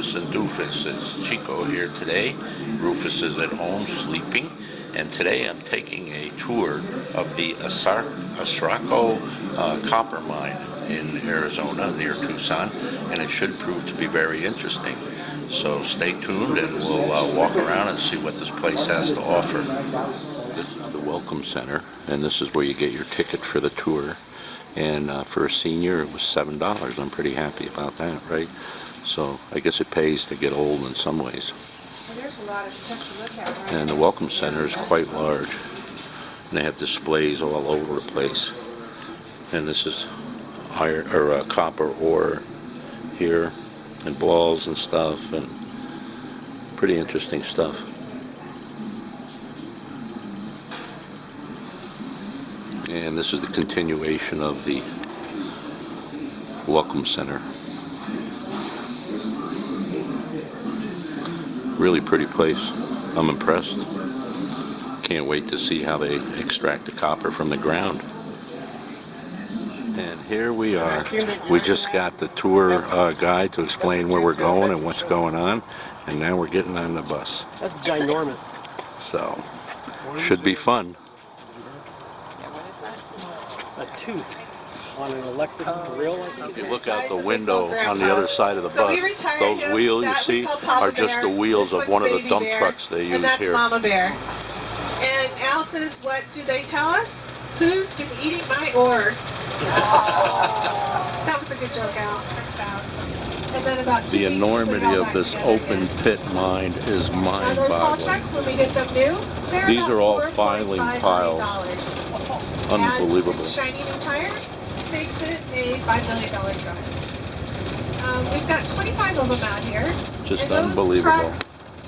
Rufus and Doofus. It's Chico here today. Rufus is at home sleeping, and today I'm taking a tour of the Asarco copper mine in Arizona near Tucson, and it should prove to be very interesting. So stay tuned and we'll walk around and see what this place has to offer. This is the Welcome Center, and this is where you get your ticket for the tour. And for a senior, it was $7. I'm pretty happy about that, right? So I guess it pays to get old in some ways. Well, there's a lot of stuff to look at, right? And the Welcome Center is quite large. And they have displays all over the place. And this is iron or copper ore here, and balls and stuff, and pretty interesting stuff. And this is the continuation of the Welcome Center. Really pretty place. I'm impressed. Can't wait to see how they extract the copper from the ground. And here we are. We just got the tour guide to explain where we're going and what's going on, and now we're getting on the bus. That's ginormous. So, should be fun. A tooth on an electric drill. If you look out the window on the other side of the bus, those wheels you see are just the wheels of one of the dump trucks they use here. Mama Bear. And Al says, what do they tell us? Who's been eating my ore? That was a good joke, Al. Thanks, Al. And then about The enormity of this open pit mine is Now those haul mind-boggling. trucks, when we get them new, they're These about are all $4.5 filing million. piles. Unbelievable. And shiny new tires makes it a $5 million truck. We've got 25 of them out here. Just and those unbelievable. Trucks,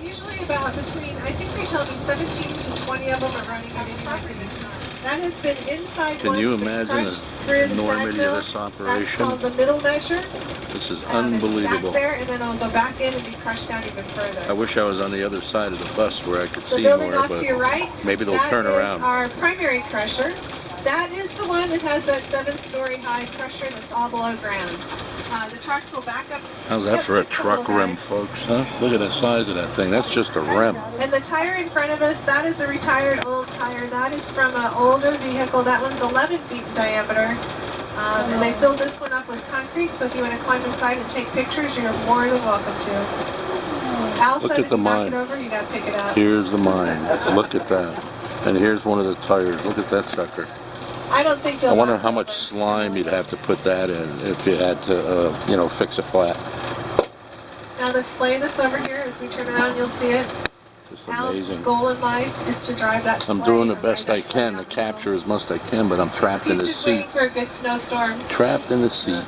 usually about between, I think they tell me 17 to 20 of them are running on these properties. That has been inside. Can you once, been imagine crushed through the the enormity sag of mill. this That's operation? called the middle measure. This is It's unbelievable. back there, and then I'll go back in and be crushed down even further. I wish I was on the other side of the bus where I could The see building more, off to your but right, maybe they'll turn that around. is our primary crusher. That is the one that has that 7-story high crusher that's all below ground. The trucks will back up. How's that for a truck rim, folks? Huh? Look at the size of that thing. That's just a rim. And the tire in front of us, that is a retired old tire. That is from an older vehicle. That one's 11 feet in diameter. And they filled this one up with concrete, so if you want to climb inside and take pictures, you're more than welcome to. Al Look said at if the you knock mine. it over, you got to pick it up. Here's the mine. Look at that. And here's one of the tires. Look at that sucker. I don't think they'll I wonder knock how it much over. slime you'd have to put that in if you had to, fix a flat. Now displaying this over here, as we turn around, you'll see it. Just Al's amazing. goal in life is to drive that I'm sleigh doing the and best ride I that sleigh can down to the hill. capture as much as I can, but I'm trapped in He's the just seat. waiting for a good snowstorm. Trapped in the seat.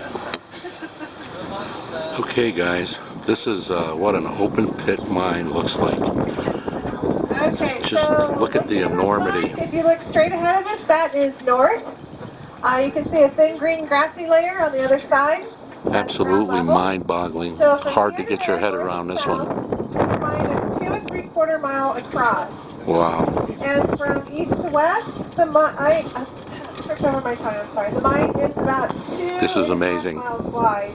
Okay, guys, this is what an open pit mine looks like. Okay, Just so look at the looking this enormity. way, if you look straight ahead of us, that is north. You can see a thin green grassy layer on the other side. That's Absolutely ground level. mind-boggling. So from Hard to here get your head north around to this south, one. This mine is 2 3/4 miles across. Wow. And from east to west, the mine, I tripped over my tongue, I'm sorry. The mine is about 2 This is amazing. miles wide.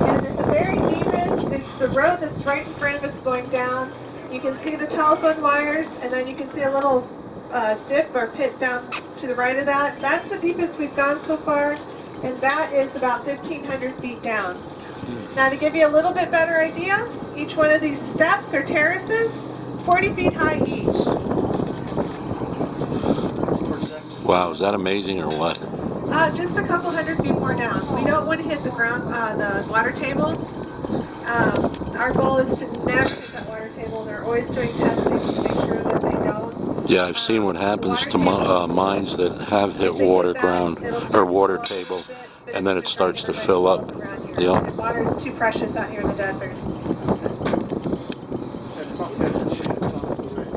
And at the very deepest, it's the road that's right in front of us going down. You can see the telephone wires, and then you can see a little dip or pit down to the right of that. That's the deepest we've gone so far, and that is about 1,500 feet down. Now to give you a little bit better idea, each one of these steps or terraces, 40 feet high each. Wow, is that amazing or what? Just a couple 100 feet more down. We don't want to hit the ground, the water table. Our goal is to never hit that water table. They're always doing testing to make sure that they don't. Yeah, I've seen what happens to mines that have hit water ground or water table, and then it starts to fill up. Yeah. Water is too precious out here in the desert.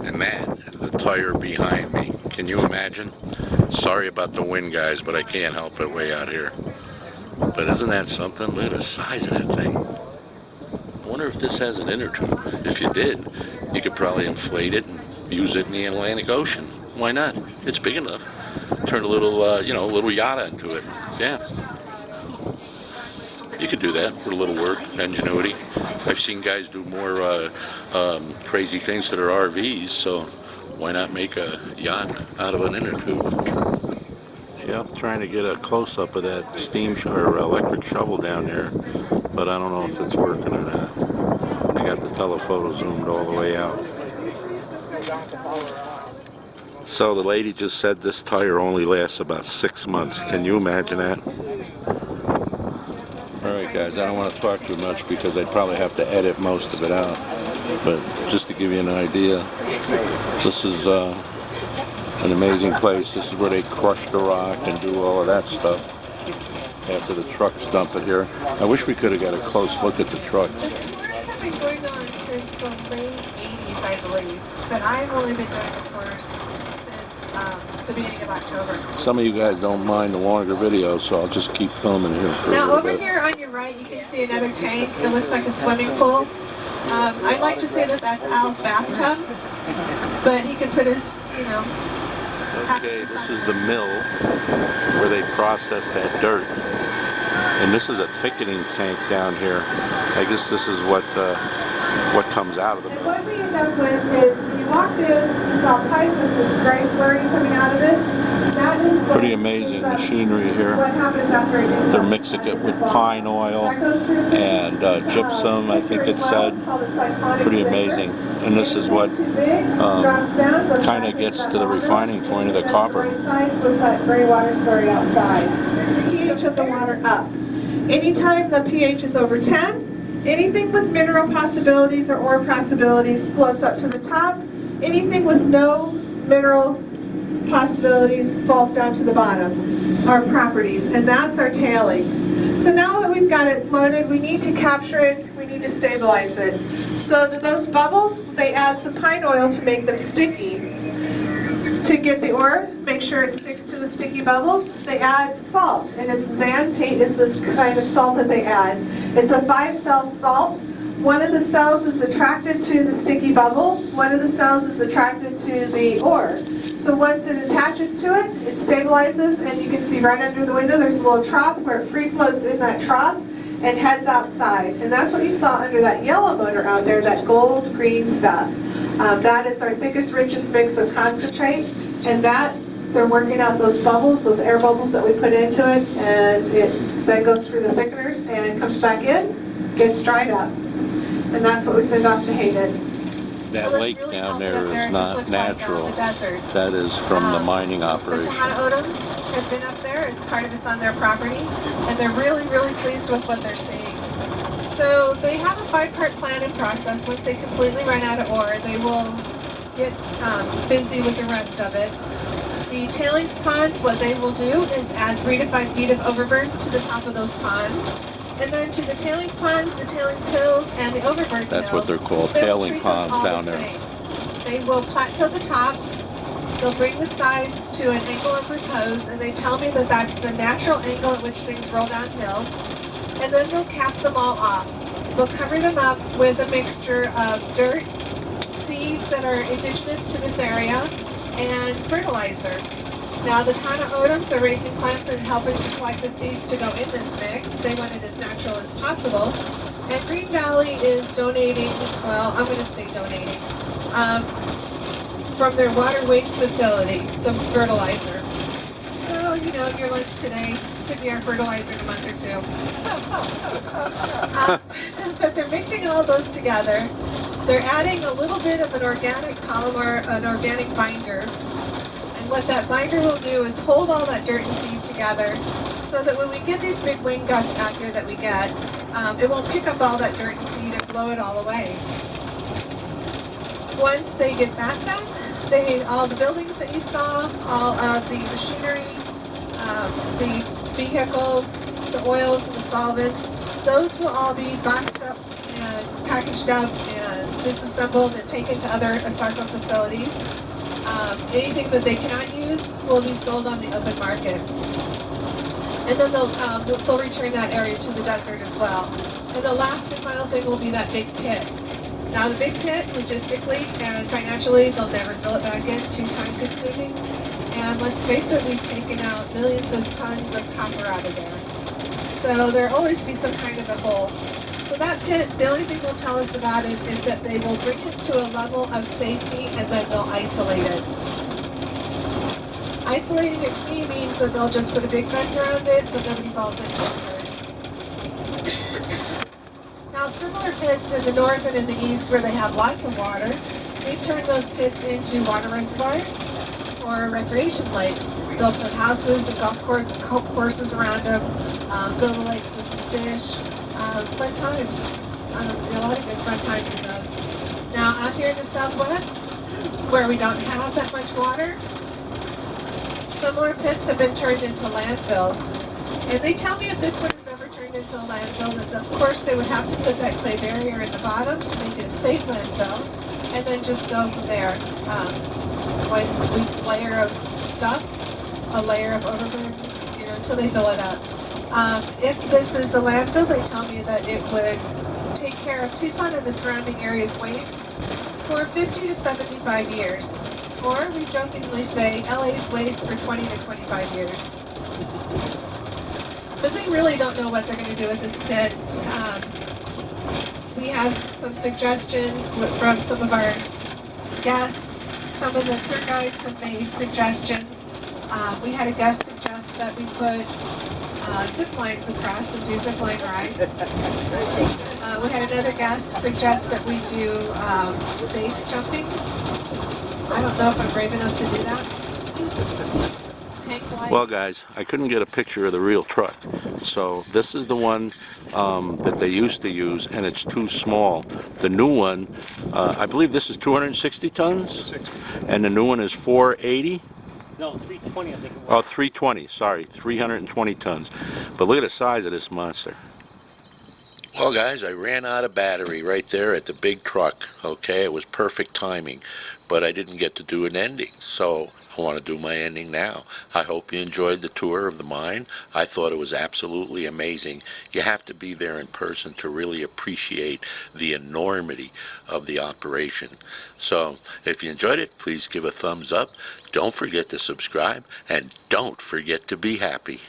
And that is the tire behind me. Can you imagine? Sorry about the wind, guys, but I can't help it way out here. But isn't that something? Look at the size of that thing. I wonder if this has an inner tube. If you did, you could probably inflate it and use it in the Atlantic Ocean. Why not? It's big enough. Turn a little, little yacht into it. Yeah. You could do that for a little work, ingenuity. I've seen guys do more crazy things to their RVs, so why not make a yacht out of an inner tube? Yeah, I'm trying to get a close-up of that or electric shovel down there, but I don't know if it's working or not. I got the telephoto zoomed all the way out. So the lady just said this tire only lasts about 6 months. Can you imagine that? Alright guys, I don't want to talk too much because I'd probably have to edit most of it out. But just to give you an idea, this is an amazing place. This is where they crush the rock and do all of that stuff after the trucks dump it here. I wish we could have got a close look at the trucks. The tours have been going on since the late 80s, I believe. But I've only been doing the tours since the beginning of October. Some of you guys don't mind the longer videos, so I'll just keep filming here for a now, little over bit. here on your right, you can see another tank. It looks like a swimming pool. I'd like to say that that's Al's bathtub, but he could put his, Okay, this is the mill where they process that dirt. And this is a thickening tank down here. I guess this is what comes out of the And mill. what we end up with is, when you walked in, you saw a pipe with this gray slurry coming out of it. That is what Pretty amazing machinery here. What happens after it gets They're mixing it with pine oil and gypsum, I think it said. Pretty amazing. And this is what kind of gets to the refining point of the copper. Size was that gray water slurry outside. The pH of the water up. Anytime the pH is over 10, anything with mineral possibilities or ore possibilities floats up to the top. Anything with no mineral possibilities falls down to the bottom, our properties, and that's our tailings. So now that we've got it floated, we need to capture it, we need to stabilize it. So to those bubbles, they add some pine oil to make them sticky. To get the ore, make sure it sticks to the sticky bubbles, they add salt, and it's xanthate is this kind of salt that they add. It's a 5-cell salt. One of the cells is attracted to the sticky bubble, one of the cells is attracted to the ore. So once it attaches to it, it stabilizes, and you can see right under the window there's a little trough where it free floats in that trough and heads outside. And that's what you saw under that yellow motor out there, that gold green stuff. That is our thickest, richest mix of concentrate, and that they're working out those bubbles, those air bubbles that we put into it, and it then goes through the thickeners and comes back in, gets dried up. And that's what we send off to Hayden. That Well, lake really down cold there up there. is It just not looks like, natural. the desert. That is from the mining The operation. Tohono have been up there as part of it's on their property, and they're really, really pleased with what they're seeing. So they have a 5-part plan in process. Once they completely run out of ore, they will get busy with the rest of it. The tailings ponds, what they will do is add 3 to 5 feet of overburden to the top of those ponds. And then to the tailings ponds, the tailings hills, and the overburden That's hills, what they're called, they will tailing treat those ponds all down the there. same. They will plateau the tops, they'll bring the sides to an angle of repose, and they tell me that that's the natural angle at which things roll downhill. And then they'll cap them all off. They'll cover them up with a mixture of dirt, seeds that are indigenous to this area, and fertilizer. Now the Tohono are raising plants and helping to collect the seeds to go in this mix. They want it as natural as possible. And Green Valley is donating, well, I'm going to say donating, from their water waste facility, the fertilizer. So, your lunch today could be our fertilizer in a month or 2. But they're mixing all those together. They're adding a little bit of an organic polymer, an organic binder. What that binder will do is hold all that dirt and seed together so that when we get these big wind gusts out here that we get, it won't pick up all that dirt and seed and blow it all away. Once they get that done, all the buildings that you saw, all of the machinery, the vehicles, the oils and the solvents, those will all be boxed up and packaged up and disassembled and taken to other Asarco facilities. Anything that they cannot use will be sold on the open market. And then they'll return that area to the desert as well. And the last and final thing will be that big pit. Now the big pit, logistically and financially, they'll never fill it back in, too time consuming. And let's face it, we've taken out millions of tons of copper out of there. So there'll always be some kind of a hole. So that pit, the only thing they'll tell us about it is that they will bring it to a level of safety and then they'll isolate it. Isolating it to me means that they'll just put a big fence around it so nobody falls into it. Now, similar pits in the north and in the east where they have lots of water, they've turned those pits into water reservoirs or recreation lakes. They'll put houses and golf courses around them, fill the lakes with some fish. Fun times. A lot of good fun times in those. Now, out here in the southwest, where we don't have that much water, similar pits have been turned into landfills. And they tell me if this one is ever turned into a landfill, that of course they would have to put that clay barrier in the bottom to make it a safe landfill, and then just go from there. One week's layer of stuff, a layer of overburden, until they fill it up. If this is a landfill, they tell me that it would take care of Tucson and the surrounding area's waste for 50 to 75 years. Or we jokingly say LA's waste for 20 to 25 years. But they really don't know what they're going to do with this pit. We have some suggestions from some of our guests. Some of the tour guides have made suggestions. We had a guest suggest that we put zip lines across and do zip line rides. We had another guest suggest that we do base jumping. I don't know if I'm brave enough to do that. Well, guys, I couldn't get a picture of the real truck, so this is the one that they used to use, and it's too small. The new one, I believe this is 260 tons, and the new one is 480. No, 320 I think it was. Oh, 320, sorry, 320 tons. But look at the size of this monster. Well, guys, I ran out of battery right there at the big truck, okay? It was perfect timing, but I didn't get to do an ending, so I want to do my ending now. I hope you enjoyed the tour of the mine. I thought it was absolutely amazing. You have to be there in person to really appreciate the enormity of the operation. So if you enjoyed it, please give a thumbs up. Don't forget to subscribe, and don't forget to be happy.